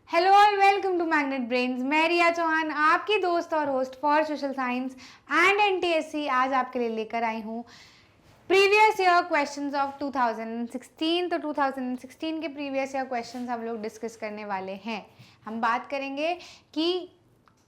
Hello और welcome to magnet brains. मैं रिया चौहान, आपकी दोस्त और host for social science and NTSC. आज आपके लिए लेकर आई हूँ प्रीवियस ईयर क्वेश्चंस ऑफ 2016। तो 2016 के प्रीवियस ईयर क्वेश्चंस हम लोग डिस्कस करने वाले हैं। हम बात करेंगे कि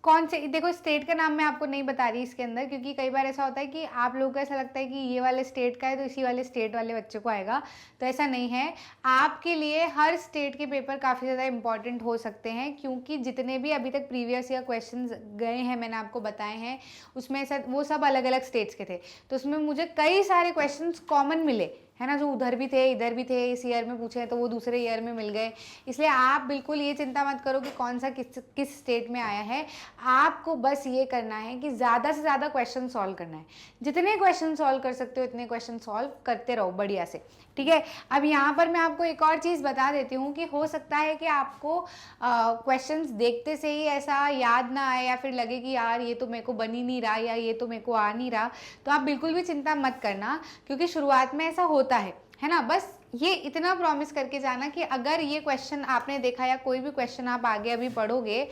कौन से, देखो स्टेट का नाम मैं आपको नहीं बता रही इसके अंदर, क्योंकि कई बार ऐसा होता है कि आप लोगों को ऐसा लगता है कि ये वाले स्टेट का है तो इसी वाले स्टेट वाले बच्चे को आएगा। तो ऐसा नहीं है। आपके लिए हर स्टेट के पेपर काफ़ी ज़्यादा इंपॉर्टेंट हो सकते हैं, क्योंकि जितने भी अभी तक प्रीवियस ईयर क्वेश्चंस गए हैं मैंने आपको बताए हैं, उसमें वो सब अलग अलग स्टेट्स के थे। तो उसमें मुझे कई सारे क्वेश्चंस कॉमन मिले, है ना, जो उधर भी थे इधर भी थे, इस ईयर में पूछे तो वो दूसरे ईयर में मिल गए। इसलिए आप बिल्कुल ये चिंता मत करो कि कौन सा किस स्टेट में आया है। आपको बस ये करना है कि ज़्यादा से ज़्यादा क्वेश्चन सॉल्व करना है। जितने क्वेश्चन सॉल्व कर सकते हो इतने क्वेश्चन सॉल्व करते रहो बढ़िया से, ठीक है। अब यहाँ पर मैं आपको एक और चीज़ बता देती हूँ कि हो सकता है कि आपको क्वेश्चंस देखते से ही ऐसा याद ना आए, या फिर लगे कि यार ये तो मेरे को बन ही नहीं रहा, या ये तो मेरे को आ नहीं रहा। तो आप बिल्कुल भी चिंता मत करना, क्योंकि शुरुआत में ऐसा होता है ना। बस ये इतना प्रॉमिस करके जाना कि अगर ये क्वेश्चन आपने देखा या कोई भी क्वेश्चन आप आगे अभी पढ़ोगे,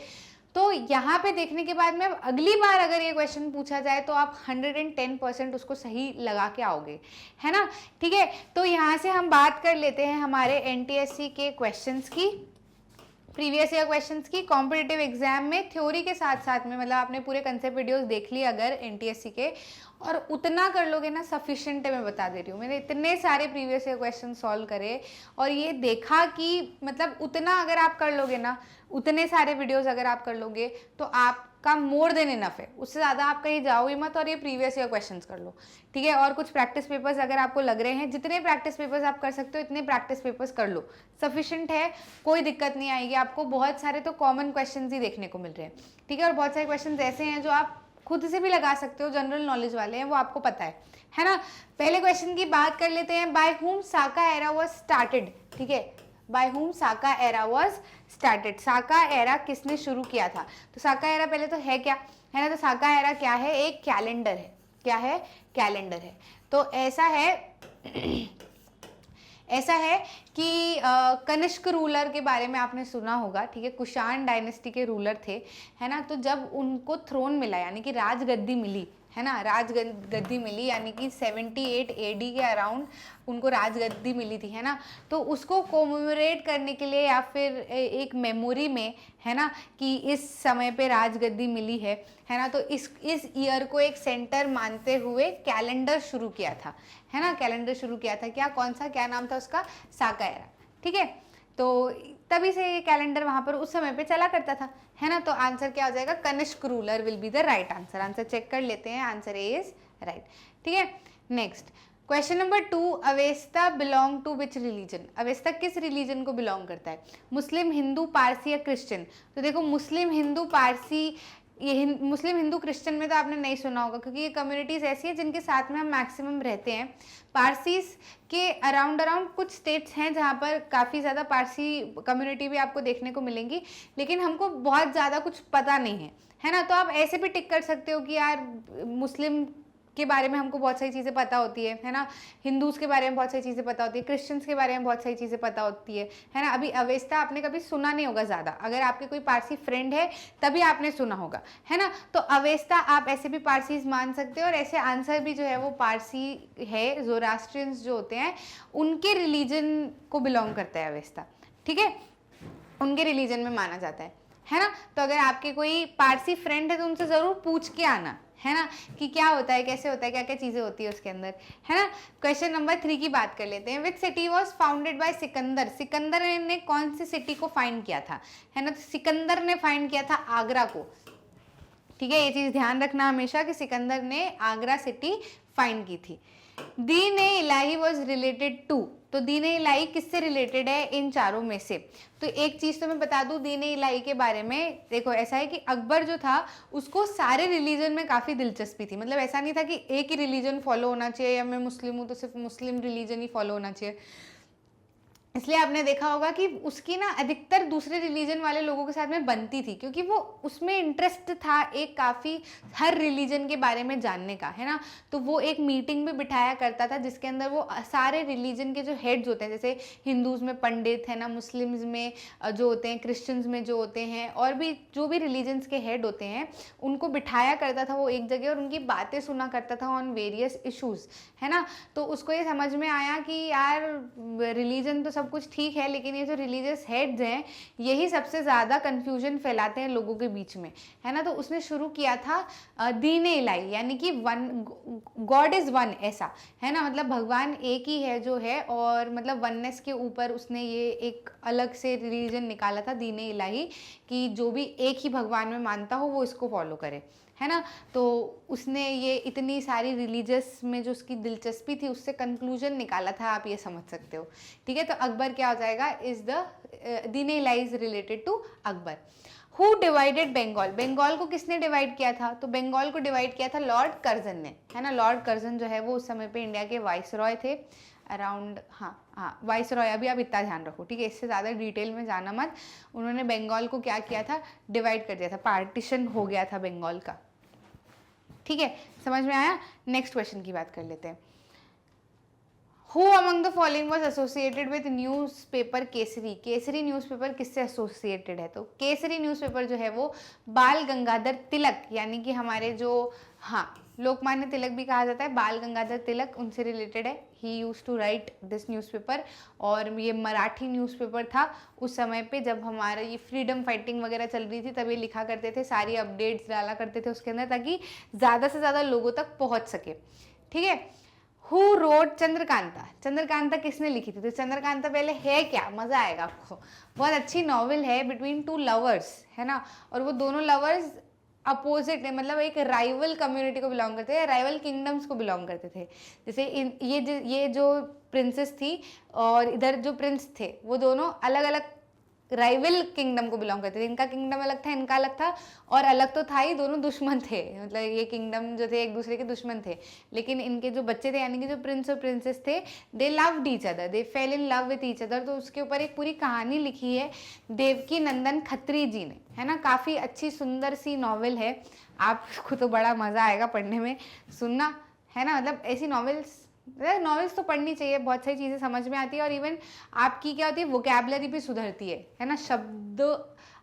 तो यहाँ पे देखने के बाद में अगली बार अगर ये क्वेश्चन पूछा जाए तो आप 110% उसको सही लगा के आओगे, है ना। ठीक है, तो यहाँ से हम बात कर लेते हैं हमारे एनटीएससी के क्वेश्चंस की, प्रीवियस ईयर क्वेश्चंस की। कॉम्पिटिटिव एग्जाम में थ्योरी के साथ साथ में, मतलब आपने पूरे कंसेप्ट वीडियोस देख लिए अगर एनटीएससी के, और उतना कर लोगे ना सफिशिएंट है। मैं बता दे रही हूँ, मैंने इतने सारे प्रीवियस ईयर क्वेश्चन सॉल्व करे और ये देखा कि मतलब उतना अगर आप कर लोगे ना, उतने सारे वीडियोस अगर आप कर लोगे तो आपका मोर देन इनफ है। उससे ज़्यादा आप कहीं जाओगे मत और ये प्रीवियस ईयर क्वेश्चंस कर लो, ठीक है। और कुछ प्रैक्टिस पेपर्स अगर आपको लग रहे हैं, जितने प्रैक्टिस पेपर्स आप कर सकते हो इतने प्रैक्टिस पेपर्स कर लो, सफिशिएंट है, कोई दिक्कत नहीं आएगी आपको। बहुत सारे तो कॉमन क्वेश्चन ही देखने को मिल रहे हैं, ठीक है। और बहुत सारे क्वेश्चन ऐसे हैं जो आप खुद से भी लगा सकते हो, जनरल नॉलेज वाले हैं, वो आपको पता है ना। पहले क्वेश्चन की बात कर लेते हैं, by whom Saka era was started, ठीक है। By whom Saka era was started, Saka era किसने शुरू किया था। तो साका एरा पहले तो है क्या, है ना। तो साका एरा क्या है, एक कैलेंडर है। क्या है, कैलेंडर है। तो ऐसा है ऐसा है कि कनिष्क रूलर के बारे में आपने सुना होगा, ठीक है। कुषाण डायनेस्टी के रूलर थे, है ना। तो जब उनको थ्रोन मिला, यानी कि राजगद्दी मिली, है ना, राजगद्दी मिली, यानी कि 78 एडी के अराउंड उनको राजगद्दी मिली थी, है ना। तो उसको कोमेमोरेट करने के लिए या फिर एक मेमोरी में, है ना, कि इस समय पे राजगद्दी मिली है ना। तो इस ईयर को एक सेंटर मानते हुए कैलेंडर शुरू किया था, है ना। कैलेंडर शुरू किया था, क्या, कौन सा, क्या नाम था उसका, साका एरा, ठीक है। तो तभी से ये कैलेंडर वहां पर उस समय पे चला करता था, है ना। तो आंसर क्या हो जाएगा, Kanishka ruler will be the right answer. Answer check कर लेते हैं, आंसर इज राइट, ठीक है। Next question number 2, Avesta belong to which religion. Avesta किस रिलीजन को बिलोंग करता है, मुस्लिम, हिंदू, पारसी या क्रिश्चियन। तो देखो मुस्लिम, हिंदू, पारसी, ये मुस्लिम, हिंदू, क्रिश्चियन में तो आपने नहीं सुना होगा, क्योंकि ये कम्युनिटीज़ ऐसी है जिनके साथ में हम मैक्सिमम रहते हैं। पारसीस के अराउंड कुछ स्टेट्स हैं जहाँ पर काफ़ी ज़्यादा पारसी कम्युनिटी भी आपको देखने को मिलेंगी, लेकिन हमको बहुत ज़्यादा कुछ पता नहीं है ना। तो आप ऐसे भी टिक कर सकते हो कि यार मुस्लिम के बारे में हमको बहुत सारी चीज़ें पता होती है ना। हिंदूज़ के बारे में बहुत सारी चीज़ें पता होती है, क्रिश्चियंस के बारे में बहुत सारी चीज़ें पता होती है ना। अभी अवेस्ता आपने कभी सुना नहीं होगा ज़्यादा, अगर आपके कोई पारसी फ्रेंड है तभी आपने सुना होगा, है ना। तो अवेस्ता आप ऐसे भी पारसीज मान सकते हो, और ऐसे आंसर भी जो है वो पारसी है। ज़ोरास्ट्रियंस जो होते हैं उनके रिलीजन को बिलोंग करता है अवेस्ता, ठीक है, उनके रिलीजन में माना जाता है ना। तो अगर आपके कोई पारसी फ्रेंड है तो उनसे ज़रूर पूछ के आना, है ना, कि क्या होता है, कैसे होता है, क्या क्या चीज़ें होती है उसके अंदर, है ना। क्वेश्चन नंबर 3 की बात कर लेते हैं, which city was founded by Sikandar. Sikandar ने कौन सी सिटी को फाइंड किया था, है ना। तो सिकंदर ने फाइंड किया था आगरा को, ठीक है। ये चीज़ ध्यान रखना हमेशा कि सिकंदर ने आगरा सिटी फाइंड की थी। दीन ए इलाही वॉज रिलेटेड टू। तो दीन ए इलाही किससे रिलेटेड है इन चारों में से। तो एक चीज तो मैं बता दूं दीन ए इलाही के बारे में, देखो ऐसा है कि अकबर जो था उसको सारे रिलीजन में काफी दिलचस्पी थी। मतलब ऐसा नहीं था कि एक ही रिलीजन फॉलो होना चाहिए, या मैं मुस्लिम हूं तो सिर्फ मुस्लिम रिलीजन ही फॉलो होना चाहिए। इसलिए आपने देखा होगा कि उसकी ना अधिकतर दूसरे रिलीजन वाले लोगों के साथ में बनती थी, क्योंकि वो उसमें इंटरेस्ट था एक काफ़ी हर रिलीजन के बारे में जानने का, है ना। तो वो एक मीटिंग भी बिठाया करता था जिसके अंदर वो सारे रिलीजन के जो हेड्स होते हैं, जैसे हिंदूज़ में पंडित है ना, मुस्लिम्स में जो होते हैं, क्रिश्चियंस में जो होते हैं, और भी जो भी रिलीजन्स के हेड होते हैं उनको बिठाया करता था वो एक जगह, और उनकी बातें सुना करता था ऑन वेरियस इशूज़, है ना। तो उसको ये समझ में आया कि यार रिलीजन तो सब कुछ ठीक है, लेकिन ये जो रिलीजियस हेड्स हैं यही सबसे ज़्यादा कन्फ्यूजन फैलाते हैं लोगों के बीच में, है ना। तो उसने शुरू किया था दीन-ए इलाही, यानी कि वन, गॉड इज़ वन, ऐसा, है ना। मतलब भगवान एक ही है जो है, और मतलब वननेस के ऊपर उसने ये एक अलग से रिलीजन निकाला था, दीन-ए इलाही, कि जो भी एक ही भगवान में मानता हो वो इसको फॉलो करे, है ना। तो उसने ये इतनी सारी रिलीजियस में जो उसकी दिलचस्पी थी उससे कंक्लूजन निकाला था, आप ये समझ सकते हो, ठीक है। तो अकबर क्या हो जाएगा, is the Din-e Ilahi is related to Akbar. Who divided Bengal, Bengal को किसने डिवाइड किया था, तो बंगाल को डिवाइड किया था लॉर्ड कर्जन ने, है ना। लॉर्ड कर्जन जो है वो उस समय पे इंडिया के वाइसरॉय थे अराउंड, हाँ वाइसरॉय, अभी आप इतना ध्यान रखो, ठीक है, इससे ज़्यादा डिटेल में जाना मत। उन्होंने बंगाल को क्या किया था, डिवाइड कर दिया था, पार्टीशन हो गया था बंगाल का, ठीक है, समझ में आया। नेक्स्ट क्वेश्चन की बात कर लेते हैं। Who among the following was associated with news paper Kesari, Kesari news paper किससे एसोसिएटेड है, तो केसरी न्यूज पेपर जो है वो बाल गंगाधर तिलक, यानी कि हमारे जो, हाँ लोकमान्य तिलक भी कहा जाता है, बाल गंगाधर तिलक उनसे रिलेटेड है। He use to write this newspaper, और ये मराठी न्यूज़पेपर था उस समय पे जब हमारा ये फ्रीडम फाइटिंग वगैरह चल रही थी, तब ये लिखा करते थे, सारी अपडेट्स डाला करते थे उसके अंदर, ताकि ज़्यादा से ज़्यादा लोगों तक पहुँच सके, ठीक है। हु रोड चंद्रकांता, चंद्रकांता किसने लिखी थी, तो चंद्रकांता पहले है क्या, मज़ा आएगा आपको, बहुत अच्छी नॉवेल है बिटवीन टू लवर्स, है ना। और वो दोनों लवर्स अपोजिट है, मतलब एक राइवल कम्युनिटी को बिलोंग करते थे, राइवल किंगडम्स को बिलोंग करते थे। जैसे ये जो प्रिंसेस थी और इधर जो प्रिंस थे, वो दोनों अलग अलग राइवल किंगडम को बिलोंग करते थे, इनका किंगडम अलग था, इनका अलग था, और अलग तो था ही, दोनों दुश्मन थे, मतलब ये किंगडम जो थे एक दूसरे के दुश्मन थे, लेकिन इनके जो बच्चे थे, यानी कि जो प्रिंस और प्रिंसेस थे, they loved each other, they fail in love with each other. तो उसके ऊपर एक पूरी कहानी लिखी है देवकी नंदन खत्री जी ने, है ना। काफ़ी अच्छी सुंदर सी नॉवेल है, आपको तो बड़ा मज़ा आएगा पढ़ने में, सुनना, है ना। मतलब ऐसी नॉवेल्स तो पढ़नी चाहिए, बहुत सारी चीज़ें समझ में आती है, और इवन आपकी क्या होती है, वोकैबलरी भी सुधरती है ना, शब्द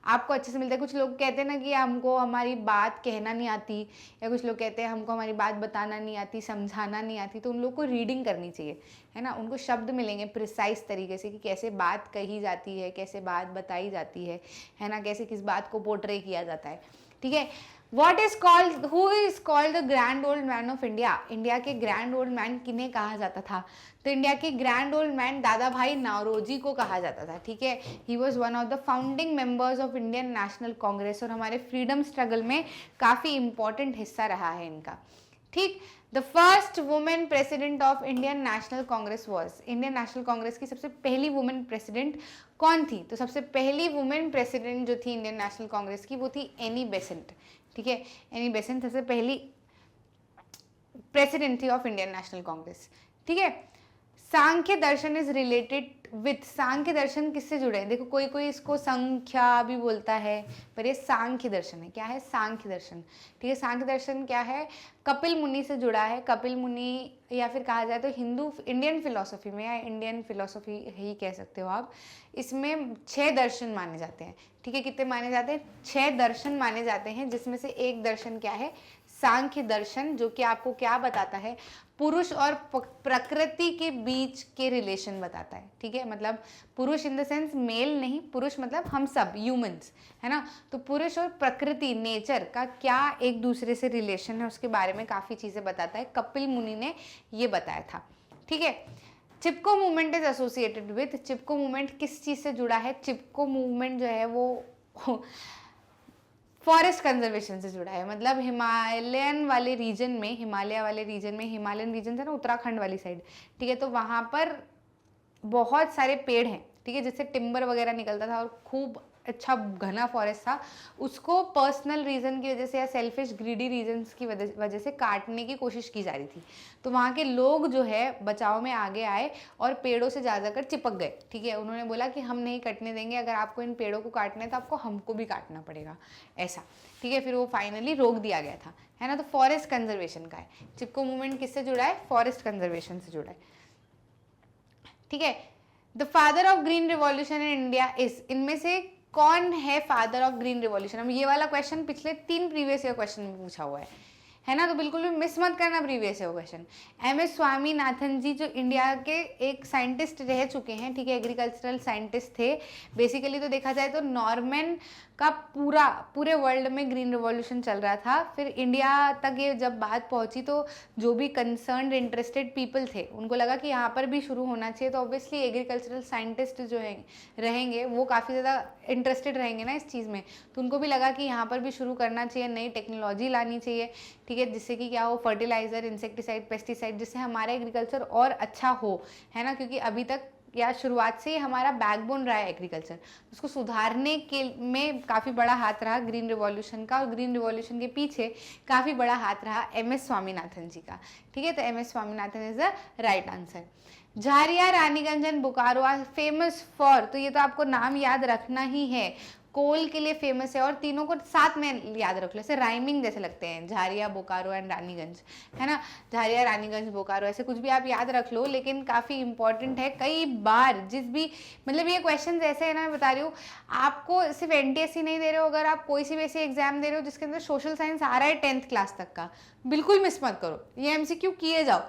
आपको अच्छे से मिलते हैं। कुछ लोग कहते हैं ना कि हमको हमारी बात कहना नहीं आती, या कुछ लोग कहते हैं हमको हमारी बात बताना नहीं आती, समझाना नहीं आती, तो उन लोग को रीडिंग करनी चाहिए, है ना। उनको शब्द मिलेंगे प्रिसाइज तरीके से कि कैसे बात कही जाती है, कैसे बात बताई जाती है ना, कैसे किस बात को पोर्ट्रे किया जाता है, ठीक है। What is called, who is called the grand old man of India? India के ग्रैंड ओल्ड मैन किन्हें कहा जाता था, तो इंडिया के ग्रैंड ओल्ड मैन दादा भाई नौरोजी को कहा जाता था, ठीक है। He was one of the founding members of Indian national Congress, और हमारे फ्रीडम स्ट्रगल में काफ़ी इंपॉर्टेंट हिस्सा रहा है इनका, ठीक। The first women president of Indian national Congress was, Indian national Congress की सबसे पहली वुमेन प्रेसिडेंट कौन थी, तो सबसे पहली वुमेन प्रेसिडेंट जो थी इंडियन नेशनल कांग्रेस की, वो थी एनी बेसेंट, ठीक है। एनी बेसेंट सबसे पहली प्रेसिडेंट थी ऑफ इंडियन नेशनल कांग्रेस, ठीक है। सांख्य दर्शन इज रिलेटेड विथ, सांख्य दर्शन किससे जुड़े हैं, देखो कोई कोई इसको संख्या भी बोलता है, पर ये सांख्य दर्शन है, क्या है, सांख्य दर्शन, ठीक है। सांख्य दर्शन क्या है, कपिल मुनि से जुड़ा है, कपिल मुनि, या फिर कहा जाए तो हिंदू इंडियन फिलोसफी में, या इंडियन फिलोसफी ही कह सकते हो आप, इसमें 6 दर्शन माने जाते हैं, ठीक है। कितने माने जाते हैं, 6 दर्शन माने जाते हैं, जिसमें से एक दर्शन क्या है, सांख्य दर्शन, जो कि आपको क्या बताता है, पुरुष और प्रकृति के बीच के रिलेशन बताता है, ठीक है। मतलब पुरुष इन द सेंस मेल नहीं, पुरुष मतलब हम सब ह्यूमंस, है ना। तो पुरुष और प्रकृति, नेचर का क्या एक दूसरे से रिलेशन है, उसके बारे में काफ़ी चीज़ें बताता है, कपिल मुनि ने ये बताया था, ठीक है। Chipko movement is associated with, Chipko movement किस चीज़ से जुड़ा है, चिपको मूवमेंट जो है वो फॉरेस्ट कंजर्वेशन से जुड़ा है, मतलब हिमालयन वाले रीजन में, हिमालयन रीजन है ना, उत्तराखंड वाली साइड, ठीक है। तो वहाँ पर बहुत सारे पेड़ हैं, ठीक है, जिससे टिम्बर वगैरह निकलता था, और खूब अच्छा घना फॉरेस्ट था, उसको पर्सनल रीज़न की वजह से या सेल्फिश ग्रीडी रीजंस की वजह से काटने की कोशिश की जा रही थी। तो वहाँ के लोग जो है बचाव में आगे आए और पेड़ों से जा जाकर चिपक गए, ठीक है। उन्होंने बोला कि हम नहीं कटने देंगे, अगर आपको इन पेड़ों को काटना है तो आपको हमको भी काटना पड़ेगा, ऐसा, ठीक है। फिर वो फाइनली रोक दिया गया था, है ना। तो फॉरेस्ट कंजर्वेशन का है, चिपको मूवमेंट किससे जुड़ा है, फॉरेस्ट कंजर्वेशन से जुड़ा है, ठीक है। The father of green revolution in India is, इनमें से कौन है फादर ऑफ ग्रीन रिवॉल्यूशन। अब ये वाला क्वेश्चन पिछले 3 प्रीवियस ईयर क्वेश्चन में पूछा हुआ है ना, तो बिल्कुल भी मिस मत करना previous year question. MS Swaminathan ji जो इंडिया के एक साइंटिस्ट रह चुके हैं, ठीक है, एग्रीकल्चरल साइंटिस्ट थे। बेसिकली तो देखा जाए तो नॉर्मन का पूरे वर्ल्ड में ग्रीन रिवॉल्यूशन चल रहा था। फिर इंडिया तक ये जब बात पहुंची तो जो भी कंसर्न्ड इंटरेस्टेड पीपल थे उनको लगा कि यहाँ पर भी शुरू होना चाहिए। तो ऑब्वियसली एग्रीकल्चरल साइंटिस्ट जो है रहेंगे वो काफ़ी ज़्यादा इंटरेस्टेड रहेंगे ना इस चीज़ में, तो उनको भी लगा कि यहाँ पर भी शुरू करना चाहिए, नई टेक्नोलॉजी लानी चाहिए, ठीक है, जिससे कि क्या हो, फर्टिलाइजर, इंसेक्टिसाइड, पेस्टिसाइड, जिससे हमारा एग्रीकल्चर और अच्छा हो, है ना। क्योंकि अभी तक या शुरुआत से ही हमारा बैकबोन रहा है एग्रीकल्चर, उसको सुधारने के में काफ़ी बड़ा हाथ रहा ग्रीन रिवॉल्यूशन का, और ग्रीन रिवॉल्यूशन के पीछे काफ़ी बड़ा हाथ रहा एमएस स्वामीनाथन जी का, ठीक है। तो MS Swaminathan is the right answer. Jharia, Raniganj and Bokaro are famous for, तो ये तो आपको नाम याद रखना ही है, कोल के लिए फेमस है, और तीनों को साथ में याद रख लो, ऐसे राइमिंग जैसे लगते हैं, झारिया, बोकारो एंड रानीगंज, है ना। झारिया, रानीगंज, बोकारो, ऐसे कुछ भी आप याद रख लो, लेकिन काफ़ी इंपॉर्टेंट है। कई बार जिस भी मतलब ये क्वेश्चन ऐसे है ना, मैं बता रही हूँ आपको, सिर्फ एनटीएससी नहीं दे रहे हो, अगर आप कोई सी वैसी एग्जाम दे रहे हो जिसके अंदर सोशल साइंस आ रहा है 10th क्लास तक का, बिल्कुल मिस मत करो, ये एमसीक्यू किए जाओ,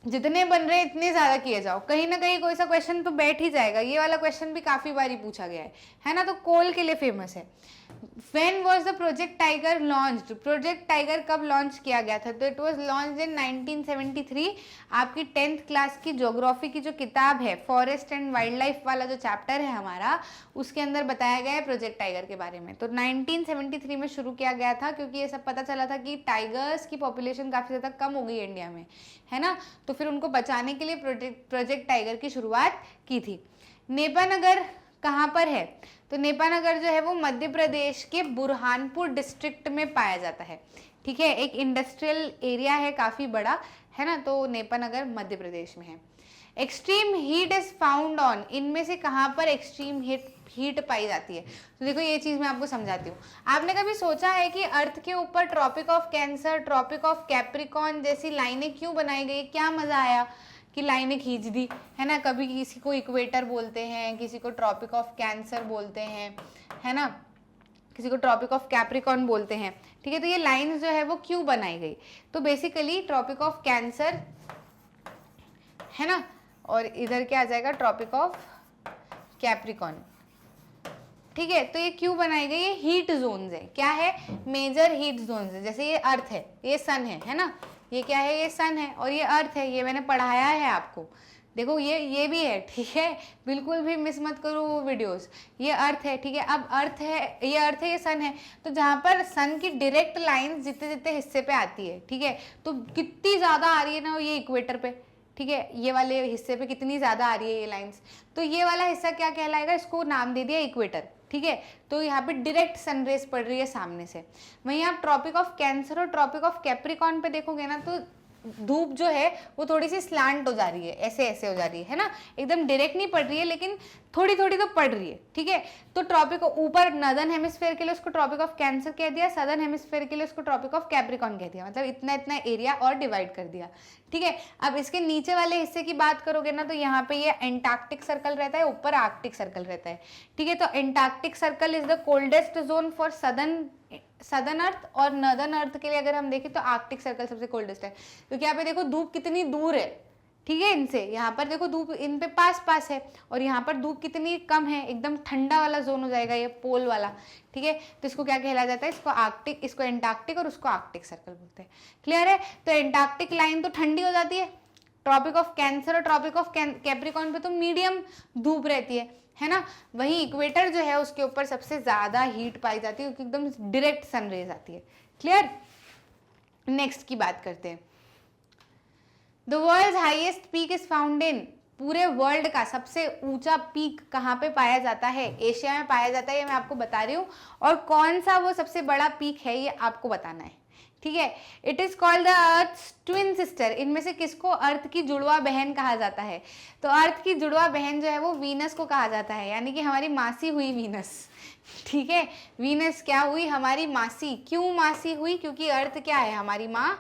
जितने बन रहे हैं इतने ज्यादा किए जाओ, कहीं ना कहीं कोई सा क्वेश्चन तो बैठ ही जाएगा। ये वाला क्वेश्चन भी काफी बारी पूछा गया है ना। तो कोल के लिए फेमस है। When was the Project Tiger launched? Project tiger कब लॉन्च किया गया था? तो इट वॉज लॉन्च इन 1973। आपकी 10th क्लास की ज्योग्राफी की जो किताब है, फॉरेस्ट एंड वाइल्ड लाइफ वाला जो चैप्टर है हमारा, उसके अंदर बताया गया है प्रोजेक्ट टाइगर के बारे में। तो 1973 में शुरू किया गया था, क्योंकि ये सब पता चला था कि टाइगर्स की पॉपुलेशन काफ़ी ज़्यादा कम हो गई है इंडिया में, है ना। तो फिर उनको बचाने के लिए प्रोजेक्ट टाइगर की शुरुआत की थी। नेपानगर कहाँ पर है? तो नेपानगर जो है वो मध्य प्रदेश के बुरहानपुर डिस्ट्रिक्ट में पाया जाता है, ठीक है। एक इंडस्ट्रियल एरिया है काफ़ी बड़ा, है ना। तो नेपानगर मध्य प्रदेश में है। Extreme heat is found on, इनमें से कहाँ पर एक्सट्रीम हीट पाई जाती है? तो देखो ये चीज़ मैं आपको समझाती हूँ। आपने कभी सोचा है कि अर्थ के ऊपर tropic of cancer, tropic of capricorn जैसी लाइनें क्यों बनाई गई? क्या मज़ा आया कि लाइनें खींच दी, है ना। कभी किसी को इक्वेटर बोलते हैं, किसी को ट्रॉपिक ऑफ कैंसर बोलते हैं, है ना, किसी को ट्रॉपिक ऑफ कैप्रिकॉन बोलते हैं, ठीक है। तो ये लाइन्स जो है वो क्यों बनाई गई? तो बेसिकली ट्रॉपिक ऑफ कैंसर, है ना, और इधर क्या आ जाएगा, ट्रॉपिक ऑफ कैप्रिकॉन, ठीक है। तो ये क्यों बनाई गई? ये हीट जोन्स है। क्या है? मेजर हीट जोन्स है। जैसे ये अर्थ है, ये सन है ना, ये क्या है, ये सन है, और ये अर्थ है, ये मैंने पढ़ाया है आपको, देखो ये भी है, ठीक है। बिल्कुल भी मिस मत करो वो वीडियोस। ये अर्थ है, ठीक है। अब अर्थ है, ये सन है, तो जहाँ पर सन की डायरेक्ट लाइन जितने जितने हिस्से पे आती है, ठीक है, तो कितनी ज़्यादा आ रही है ना ये इक्वेटर पे, ठीक है, ये वाले हिस्से पे कितनी ज़्यादा आ रही है ये लाइंस, तो ये वाला हिस्सा क्या कहलाएगा? इसको नाम दे दिया इक्वेटर, ठीक है। तो यहाँ पे डायरेक्ट सनरेज पड़ रही है सामने से। वहीं आप ट्रॉपिक ऑफ कैंसर और ट्रॉपिक ऑफ कैप्रिकॉन पे देखोगे ना, तो धूप जो है वो थोड़ी सी स्लांट हो जा रही है, ऐसे ऐसे हो जा रही है ना, एकदम डायरेक्ट नहीं पड़ रही है, लेकिन थोड़ी थोड़ी तो पड़ रही है, ठीक है। तो ट्रॉपिक ऊपर नदर्न हेमिस्फेयर के लिए उसको ट्रॉपिक ऑफ कैंसर कह दिया, सदर्न हेमिस्फेयर के लिए उसको ट्रॉपिक ऑफ कैप्रिकॉन कह दिया, मतलब इतना इतना एरिया और डिवाइड कर दिया, ठीक है। अब इसके नीचे वाले हिस्से की बात करोगे ना, तो यहाँ पे ये एंटार्क्टिक सर्कल रहता है, ऊपर आर्कटिक सर्कल रहता है, ठीक है। तो Antarctic circle is the coldest zone for southern earth, और नदर्न अर्थ के लिए अगर हम देखें तो आर्कटिक सर्कल सबसे कोल्डेस्ट है, क्योंकि यहाँ पे देखो धूप कितनी दूर है, ठीक है, इनसे। यहाँ पर देखो धूप इन पे पास पास है, और यहाँ पर धूप कितनी कम है, एकदम ठंडा वाला जोन हो जाएगा ये पोल वाला, ठीक है। तो इसको क्या कहला जाता है? इसको आर्कटिक, इसको एंटार्क्टिक और उसको आर्कटिक सर्कल बोलते हैं। क्लियर है? तो एंटार्क्टिक लाइन तो ठंडी हो जाती है, ट्रॉपिक ऑफ कैंसर और ट्रॉपिक ऑफ कैप्रिकॉन पे तो मीडियम धूप रहती है ना। वहीं इक्वेटर जो है उसके ऊपर सबसे ज्यादा हीट पाई जाती है, क्योंकि एकदम डायरेक्ट सनरेज आती है। क्लियर? नेक्स्ट की बात करते हैं। The world's highest peak is found in, पूरे वर्ल्ड का सबसे ऊंचा पीक कहाँ पे पाया जाता है? एशिया में पाया जाता है, ये मैं आपको बता रही हूँ। और कौन सा वो सबसे बड़ा पीक है ये आपको बताना है, ठीक है। It is called the earth twin sister. इनमें से किसको अर्थ की जुड़वा बहन कहा जाता है? तो अर्थ की जुड़वा बहन जो है वो वीनस को कहा जाता है, यानी कि हमारी मासी हुई वीनस, ठीक है। वीनस क्या हुई? हमारी मासी। क्यों मासी हुई? क्योंकि अर्थ क्या है? हमारी माँ,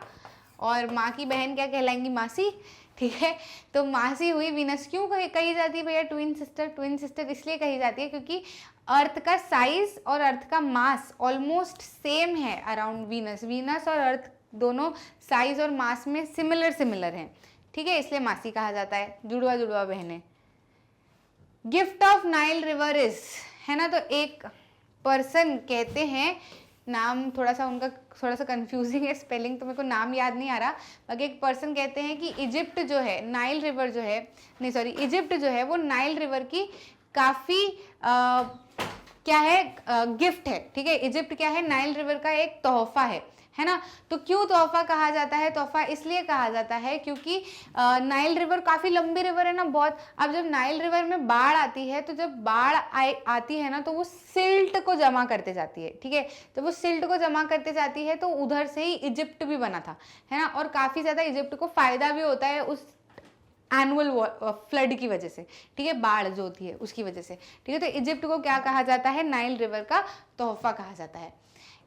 और माँ की बहन क्या कहलाएंगी? मासी, ठीक है। तो मासी हुई वीनस। क्यों कही जाती है भैया ट्विन सिस्टर? ट्विन सिस्टर इसलिए कही जाती है क्योंकि अर्थ का साइज और अर्थ का मास ऑलमोस्ट सेम है अराउंड वीनस। वीनस और अर्थ दोनों साइज और मास में सिमिलर हैं, ठीक है, इसलिए मासी कहा जाता है, जुड़वा जुड़वा बहनें। Gift of Nile river is, है ना, तो एक पर्सन कहते हैं, नाम थोड़ा सा कंफ्यूजिंग है, स्पेलिंग तो मेरे को नाम याद नहीं आ रहा, बाकी एक पर्सन कहते हैं कि इजिप्ट जो है, नाइल रिवर जो है, नहीं सॉरी, इजिप्ट जो है वो नाइल रिवर की काफ़ी क्या है, गिफ्ट है, ठीक है। इजिप्ट क्या है? नाइल रिवर का एक तोहफा है ना। तो क्यों तोहफा कहा जाता है? तोहफा इसलिए कहा जाता है क्योंकि नाइल रिवर काफ़ी लंबी रिवर है ना, बहुत। अब जब नाइल रिवर में बाढ़ आती है, तो जब बाढ़ आती है ना, तो वो सिल्ट को जमा करते जाती है, ठीक है। तो वो सिल्ट को जमा करते जाती है, तो उधर से ही इजिप्ट भी बना था, है ना। और काफ़ी ज़्यादा इजिप्ट को फ़ायदा भी होता है उस एनुअल फ्लड की वजह से, ठीक है, बाढ़ जो होती है उसकी वजह से, ठीक है। तो इजिप्ट को क्या कहा जाता है? नाइल रिवर का तोहफा कहा जाता है।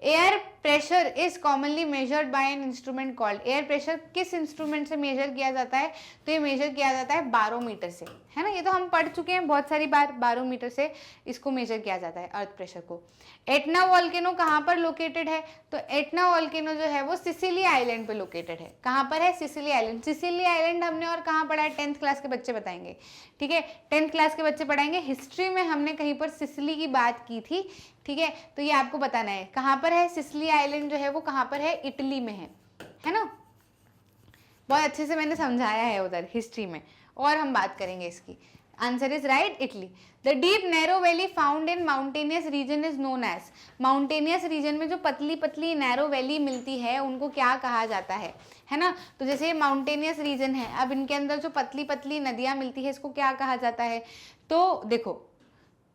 Air pressure is commonly measured by an instrument called. Air pressure किस इंस्ट्रूमेंट से मेजर किया जाता है? तो ये मेजर किया जाता है बारोमीटर से, है ना। ये तो हम पढ़ चुके हैं बहुत सारी बार, बारोमीटर से इसको मेजर किया जाता है अर्थ प्रेशर को। एटना वॉल्केनो कहाँ पर लोकेटेड है? तो एटना वॉल्केनो जो है वो सिसिली आइलैंड पे लोकेटेड है। कहाँ पर है? Sicily island. सिसिली आइलैंड हमने और कहाँ पढ़ा है? 10th क्लास के बच्चे बताएंगे, ठीक है, 10th क्लास के बच्चे पढ़ाएंगे। हिस्ट्री में हमने कहीं पर सिसिली की बात की थी, ठीक है। तो ये आपको बताना है कहाँ पर है। सिसिली आइलैंड जो है वो कहाँ पर है? इटली में है ना। बहुत अच्छे से मैंने समझाया है उधर हिस्ट्री में, और हम बात करेंगे इसकी। Answer is right, Italy. The deep narrow valley found in mountainous region is known as. Mountainous region में जो पतली पतली नैरो वैली मिलती है उनको क्या कहा जाता है ना। तो जैसे ये माउंटेनियस रीजन है, अब इनके अंदर जो पतली पतली नदियाँ मिलती है इसको क्या कहा जाता है? तो देखो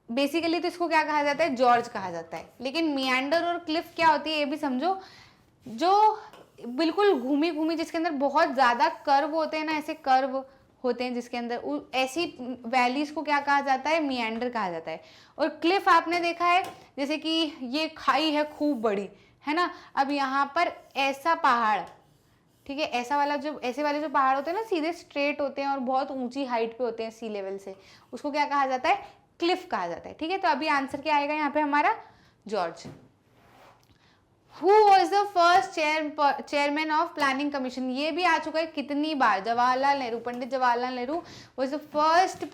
बेसिकली तो इसको क्या कहा जाता है? जॉर्ज कहा जाता है। लेकिन मियांडर और क्लिफ क्या होती है ये भी समझो। जो बिल्कुल घूमी घूमी, जिसके अंदर बहुत ज़्यादा कर्व होते हैं ना, ऐसे कर्व होते हैं जिसके अंदर, ऐसी वैलीज को क्या कहा जाता है? मियांडर कहा जाता है। और क्लिफ आपने देखा है, जैसे कि ये खाई है खूब बड़ी, है ना। अब यहाँ पर ऐसा पहाड़, ठीक है, ऐसे वाले जो पहाड़ होते हैं ना, सीधे स्ट्रेट होते हैं और बहुत ऊंची हाइट पे होते हैं सी लेवल से, उसको क्या कहा जाता है? क्लिफ कहा जाता है, ठीक है। तो अभी आंसर क्या आएगा यहाँ पे हमारा? George. Who was the first chairman of planning commission? ये भी आ चुका है कितनी बार, Jawaharlal Nehru, Pandit Jawaharlal Nehru was the first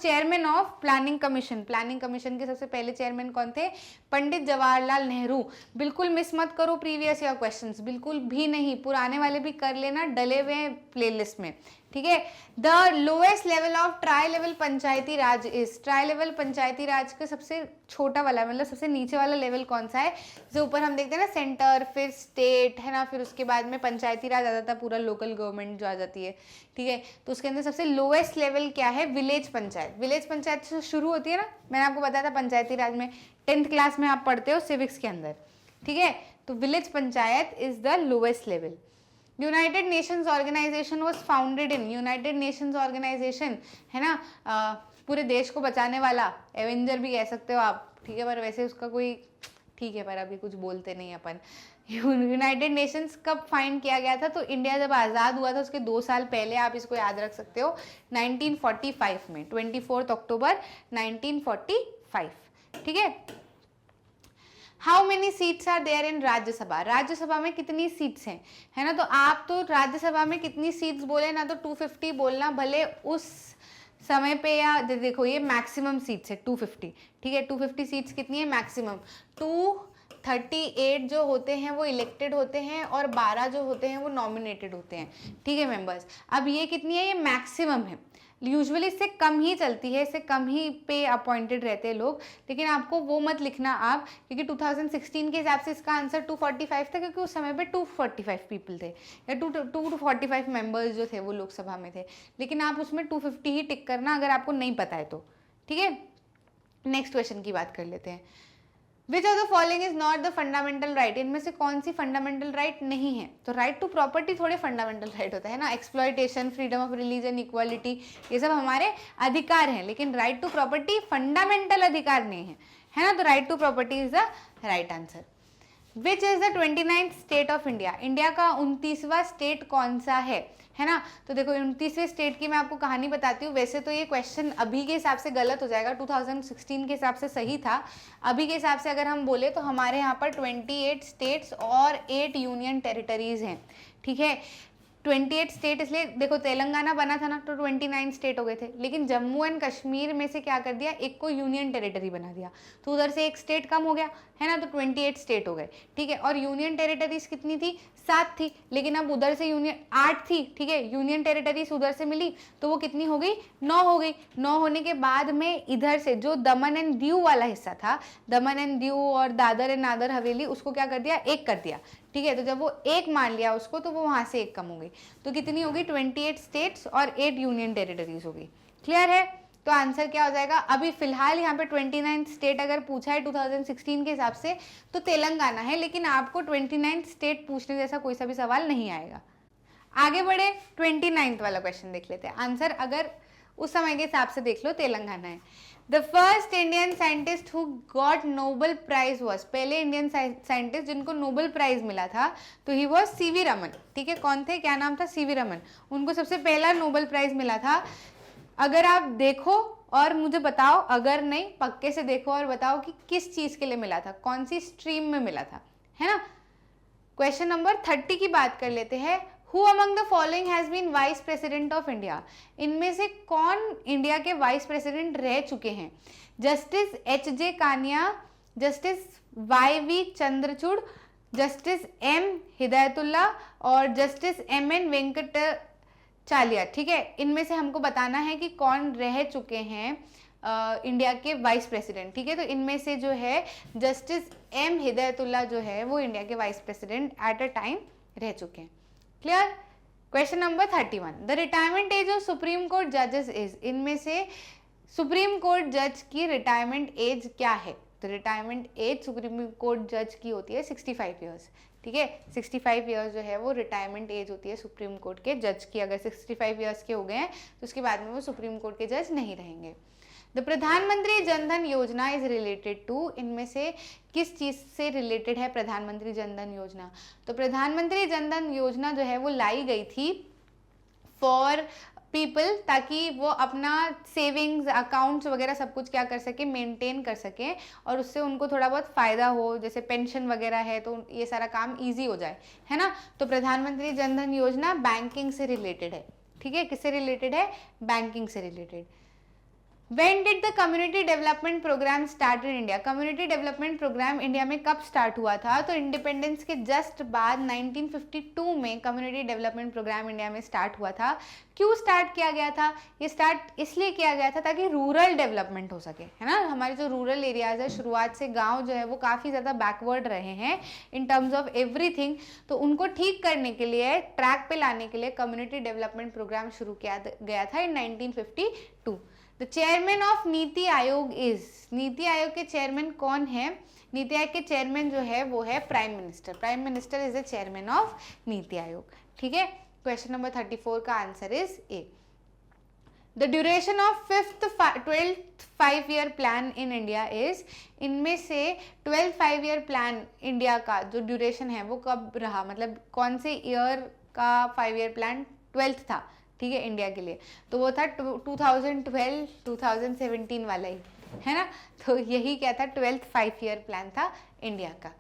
chairman of planning commission। Planning commission के सबसे पहले चेयरमैन कौन थे? पंडित जवाहरलाल नेहरू। बिल्कुल मिस मत करो प्रीवियस ईयर क्वेश्चंस, बिल्कुल भी नहीं, पुराने वाले भी कर लेना, डले हुए हैं प्लेलिस्ट में, ठीक है। The lowest level of tier level Panchayati Raj is. Tier level Panchayati Raj का सबसे छोटा वाला, मतलब सबसे नीचे वाला लेवल कौन सा है? जो ऊपर हम देखते हैं ना, सेंटर, फिर स्टेट, है ना, फिर उसके बाद में पंचायती राज आ जाता है, पूरा लोकल गवर्नमेंट जो आ जाती है, ठीक है। तो उसके अंदर सबसे लोएस्ट लेवल क्या है? विलेज पंचायत। विलेज पंचायत से शुरू होती है ना, मैंने आपको बताया था पंचायती राज में 10th क्लास में आप पढ़ते हो सिविक्स के अंदर, ठीक है। तो village panchayat is the lowest level. United Nations Organisation was founded in. United Nations Organisation, है ना, पूरे देश को बचाने वाला, एवेंजर भी कह सकते हो आप, ठीक है, पर वैसे उसका कोई, ठीक है, पर अभी कुछ बोलते नहीं अपन। यूनाइटेड नेशंस कब फाइंड किया गया था? तो इंडिया जब आज़ाद हुआ था उसके 2 साल पहले, आप इसको याद रख सकते हो, 1945 में, 24 अक्टूबर 1945, ठीक है। How many seats are there in Rajya Sabha. Rajya Sabha में कितनी सीट्स हैं, है ना। तो आप तो राज्यसभा में कितनी सीट्स बोले ना, तो 250 बोलना, भले उस समय पे, या देखो ये मैक्सिमम सीट्स है 250, ठीक है। 250 सीट्स कितनी है? मैक्सिमम। 238 जो होते हैं वो इलेक्टेड होते हैं, और 12 जो होते हैं वो नॉमिनेटेड होते हैं, ठीक है, मेंबर्स। अब ये कितनी है? ये मैक्सिमम है। यूजुअली इससे कम ही चलती है, इससे कम ही पे अपॉइंटेड रहते हैं लोग, लेकिन आपको वो मत लिखना आप, क्योंकि 2016 के हिसाब से इसका आंसर 245 था, क्योंकि उस समय पे 245 पीपल थे, या 245 मेंबर्स जो थे वो लोकसभा में थे, लेकिन आप उसमें 250 ही टिक करना अगर आपको नहीं पता है तो, ठीक है। नेक्स्ट क्वेश्चन की बात कर लेते हैं। Which of the following is not the fundamental right, इनमें से कौन सी फंडामेंटल राइट नहीं है? तो राइट टू प्रॉपर्टी थोड़े फंडामेंटल राइट होता है ना, exploitation, freedom of religion, equality, ये सब हमारे अधिकार हैं, लेकिन राइट टू प्रॉपर्टी फंडामेंटल अधिकार नहीं है ना, तो right to property is the right answer. Which is the 29th state of India, India का 29वां स्टेट कौन सा है ना। तो देखो 29वें स्टेट की मैं आपको कहानी बताती हूँ। वैसे तो ये क्वेश्चन अभी के हिसाब से गलत हो जाएगा, 2016 के हिसाब से सही था, अभी के हिसाब से अगर हम बोले तो हमारे यहाँ पर 28 स्टेट्स और 8 यूनियन टेरिटरीज हैं, ठीक है। 28 स्टेट इसलिए देखो तेलंगाना बना था ना, तो 29 स्टेट हो गए थे, लेकिन जम्मू एंड कश्मीर में से क्या कर दिया, एक को यूनियन टेरिटरी बना दिया, तो उधर से एक स्टेट कम हो गया है ना, तो 28 स्टेट हो गए, ठीक है। और यूनियन टेरिटरीज कितनी थी, 7 थी, लेकिन अब उधर से यूनियन 8 थी, ठीक है, यूनियन टेरिटरीज उधर से मिली तो वो कितनी हो गई, 9 हो गई। 9 होने के बाद में इधर से जो दमन एंड दीव वाला हिस्सा था, दमन एंड दीव और दादर एंड नागर हवेली, उसको क्या कर दिया, एक कर दिया, ठीक है। तो जब वो एक मान लिया उसको, तो वो वहां से एक कम हो गई, तो कितनी होगी, 28 स्टेट्स और 8 यूनियन टेरिटरीज होगी। क्लियर है? तो आंसर क्या हो जाएगा, अभी फिलहाल यहाँ पे 29 स्टेट अगर पूछा है 2016 के हिसाब से तो तेलंगाना है, लेकिन आपको 29 स्टेट पूछने जैसा कोई सा भी सवाल नहीं आएगा। आगे बढ़े, 29th वाला क्वेश्चन देख लेते हैं। आंसर अगर उस समय के हिसाब से देख लो, तेलंगाना है। The first Indian scientist who got Nobel prize was, पहले इंडियन साइंटिस्ट जिनको नोबेल प्राइज मिला था, तो ही वॉज सीवी रमन, ठीक है। कौन थे, क्या नाम था, सीवी रमन, उनको सबसे पहला नोबेल प्राइज मिला था। अगर आप देखो और मुझे बताओ, अगर नहीं पक्के से देखो और बताओ कि किस चीज के लिए मिला था, कौन सी स्ट्रीम में मिला था, है ना। क्वेश्चन नंबर 30 की बात कर लेते हैं। Who among the following has been vice president of India, इनमें से कौन इंडिया के वाइस प्रेसिडेंट रह चुके हैं? Justice HJ. Kania, justice YV. Chandrachud, justice M. Hidayatullah और जस्टिस एम.एन. वेंकटाचार्य, ठीक है। इनमें से हमको बताना है कि कौन रह चुके हैं इंडिया के वाइस प्रेसिडेंट, ठीक है। तो इनमें से जो है जस्टिस एम. हिदायतुल्ला जो है वो इंडिया के vice president at a time रह चुके हैं। Clear? Question number 31, the retirement age of supreme court जजेस इज, इनमें से सुप्रीम कोर्ट जज की रिटायरमेंट एज क्या है? तो रिटायरमेंट एज सुप्रीम कोर्ट जज की होती है 65 ईयर्स, ठीक है। 65 ईयर्स जो है वो रिटायरमेंट एज होती है सुप्रीम कोर्ट के जज की। अगर 65 ईयर्स के हो गए हैं तो उसके बाद में वो सुप्रीम कोर्ट के जज नहीं रहेंगे। द प्रधानमंत्री जनधन योजना इज रिलेटेड टू, इनमें से किस चीज से रिलेटेड है प्रधानमंत्री जनधन योजना? तो प्रधानमंत्री जनधन योजना जो है वो लाई गई थी फॉर पीपल, ताकि वो अपना सेविंग्स अकाउंट्स वगैरह सब कुछ क्या कर सके, मेंटेन कर सके, और उससे उनको थोड़ा बहुत फायदा हो, जैसे पेंशन वगैरह है तो ये सारा काम इजी हो जाए, है ना। तो प्रधानमंत्री जनधन योजना बैंकिंग से रिलेटेड है, ठीक है। किससे रिलेटेड है? बैंकिंग से related. When did the community development program start in India? Community development programme India में कब स्टार्ट हुआ था? तो इंडिपेंडेंस के जस्ट बाद 1952 में कम्युनिटी डेवलपमेंट प्रोग्राम इंडिया में स्टार्ट हुआ था। क्यों स्टार्ट किया गया था? ये स्टार्ट इसलिए किया गया था ताकि रूरल डेवलपमेंट हो सके, है ना। हमारे जो रूरल एरियाज है, शुरुआत से गांव जो है वो काफ़ी ज़्यादा बैकवर्ड रहे हैं इन टर्म्स ऑफ एवरीथिंग, तो उनको ठीक करने के लिए, ट्रैक पे लाने के लिए कम्युनिटी डेवलपमेंट प्रोग्राम शुरू किया गया था इन 1952। The chairman of NITI Aayog is, NITI Aayog के चेयरमैन कौन है? नीति आयोग के चेयरमैन जो है वो है prime minister. Prime minister is the chairman of NITI Aayog, ठीक है। क्वेश्चन नंबर 34 का answer is a. The duration of 12th 5-year plan in India is, इनमें से 12th 5-year प्लान इंडिया का जो ड्यूरेशन है वो कब रहा, मतलब कौन से ईयर का 5-year प्लान 12th था, ठीक है, इंडिया के लिए? तो वो था 2012 2017 वाला ही, है ना। तो यही क्या था, 12th 5-year प्लान था इंडिया का।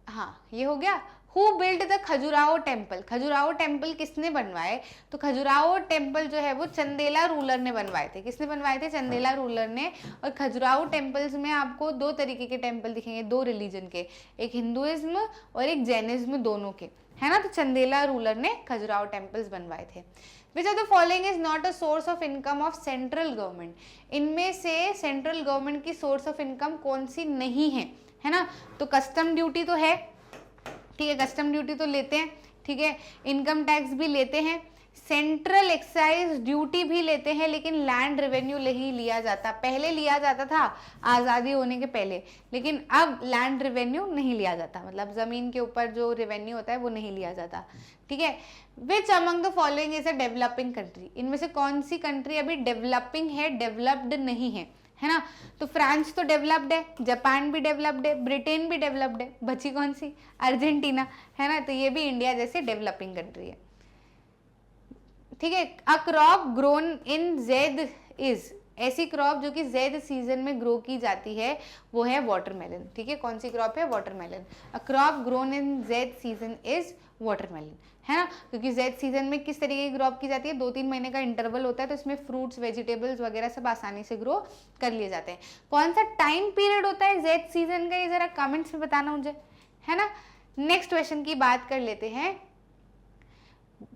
हाँ, ये हो गया। Who build the Khajuraho temple? Khajuraho temple किसने बनवाए? तो खजुराहो टेम्पल जो है वो चंदेला रूलर ने बनवाए थे। किसने बनवाए थे? चंदेला रूलर ने। और खजुराहो टेम्पल्स में आपको दो तरीके के टेम्पल दिखेंगे, दो रिलीजन के, एक हिंदुइज्म और एक जैनिज्म, दोनों के, है ना। तो चंदेला रूलर ने खजुराहो टेम्पल्स बनवाए थे। Which of the following is not a source of income of central government? इनमें से सेंट्रल गवर्नमेंट की सोर्स ऑफ इनकम कौन सी नहीं है ना। तो कस्टम ड्यूटी तो है, ठीक है, कस्टम ड्यूटी तो लेते हैं, ठीक है, इनकम टैक्स भी लेते हैं, सेंट्रल एक्साइज ड्यूटी भी लेते हैं, लेकिन लैंड रेवेन्यू नहीं लिया जाता। पहले लिया जाता था आज़ादी होने के पहले, लेकिन अब लैंड रेवेन्यू नहीं लिया जाता, मतलब ज़मीन के ऊपर जो रेवेन्यू होता है वो नहीं लिया जाता, ठीक है। Which among the following is a developing country? इनमें से कौन सी कंट्री अभी डेवलपिंग है, डेवलप्ड नहीं है ना। तो फ्रांस तो डेवलप्ड है, जापान भी डेवलप्ड है, ब्रिटेन भी डेवलप्ड है, बची कौन सी? अर्जेंटीना, है ना। तो ये भी इंडिया जैसे डेवलपिंग कंट्री है, ठीक है। A crop grown in zaid is? ऐसी क्रॉप जो कि ज़ैद सीजन में ग्रो की जाती है वो है वाटरमेलन, ठीक है। कौन सी क्रॉप है? Watermelon. A crop grown in zaid season is watermelon, है ना। क्योंकि ज़ैद सीजन में किस तरीके की क्रॉप की जाती है? 2-3 महीने का इंटरवल होता है, तो इसमें फ्रूट्स, वेजिटेबल्स वगैरह सब आसानी से ग्रो कर लिए जाते हैं। कौन सा टाइम पीरियड होता है ज़ैद सीजन का? ये जरा कमेंट्स में बताना मुझे, है ना। नेक्स्ट क्वेश्चन की बात कर लेते हैं।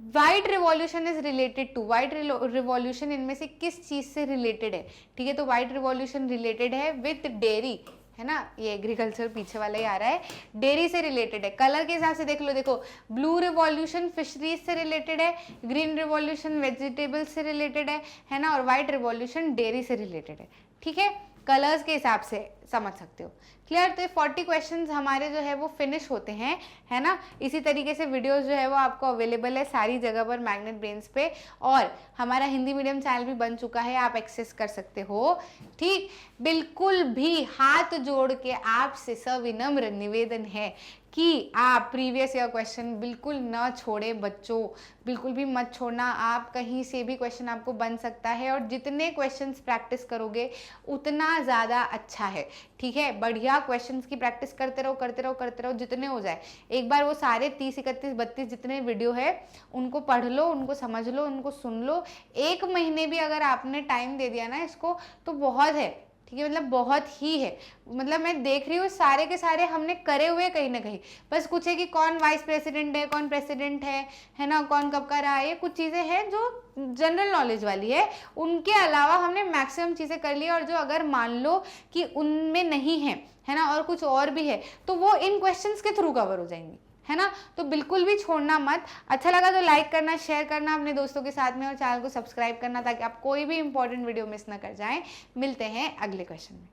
White revolution is related to? White revolution इनमें से किस चीज से रिलेटेड है? ठीक है, तो व्हाइट रिवॉल्यूशन रिलेटेड है विथ डेयरी, है ना। ये एग्रीकल्चर पीछे वाला ही आ रहा है, डेयरी से रिलेटेड है। कलर के हिसाब से देख लो, देखो ब्लू रिवॉल्यूशन फिशरीज से रिलेटेड है, ग्रीन रिवॉल्यूशन वेजिटेबल से रिलेटेड है ना, और व्हाइट रिवॉल्यूशन डेयरी से रिलेटेड है, ठीक है। कलर्स के हिसाब से समझ सकते हो, क्लियर। तो 40 क्वेश्चंस हमारे जो है वो फिनिश होते हैं, है ना। इसी तरीके से वीडियोस जो है वो आपको अवेलेबल है सारी जगह पर मैग्नेट ब्रेन्स पे, और हमारा हिंदी मीडियम चैनल भी बन चुका है, आप एक्सेस कर सकते हो, ठीक। बिल्कुल भी हाथ जोड़ के आपसे सविनम्र निवेदन है कि आप प्रीवियस ईयर क्वेश्चन बिल्कुल न छोड़ें बच्चों, बिल्कुल भी मत छोड़ना। आप कहीं से भी क्वेश्चन आपको बन सकता है, और जितने क्वेश्चंस प्रैक्टिस करोगे उतना ज़्यादा अच्छा है, ठीक है। बढ़िया क्वेश्चंस की प्रैक्टिस करते रहो करते रहो करते रहो, जितने हो जाए। एक बार वो सारे 30, 31, 32 जितने वीडियो है उनको पढ़ लो, उनको समझ लो, उनको सुन लो। 1 महीने भी अगर आपने टाइम दे दिया ना इसको तो बहुत है, ठीक है, मतलब बहुत ही है। मतलब मैं देख रही हूँ सारे के सारे हमने करे हुए कहीं ना कहीं, बस कुछ है कि कौन वाइस प्रेसिडेंट है, कौन प्रेसिडेंट है ना, कौन कब का रहा है, ये कुछ चीज़ें हैं जो जनरल नॉलेज वाली है। उनके अलावा हमने मैक्सिमम चीज़ें कर ली, और जो अगर मान लो कि उनमें नहीं है ना, और कुछ और भी है, तो वो इन क्वेश्चंस के थ्रू कवर हो जाएंगी, है ना। तो बिल्कुल भी छोड़ना मत। अच्छा लगा तो लाइक करना, शेयर करना अपने दोस्तों के साथ में, और चैनल को सब्सक्राइब करना ताकि आप कोई भी इंपॉर्टेंट वीडियो मिस ना कर जाएं। मिलते हैं अगले क्वेश्चन में।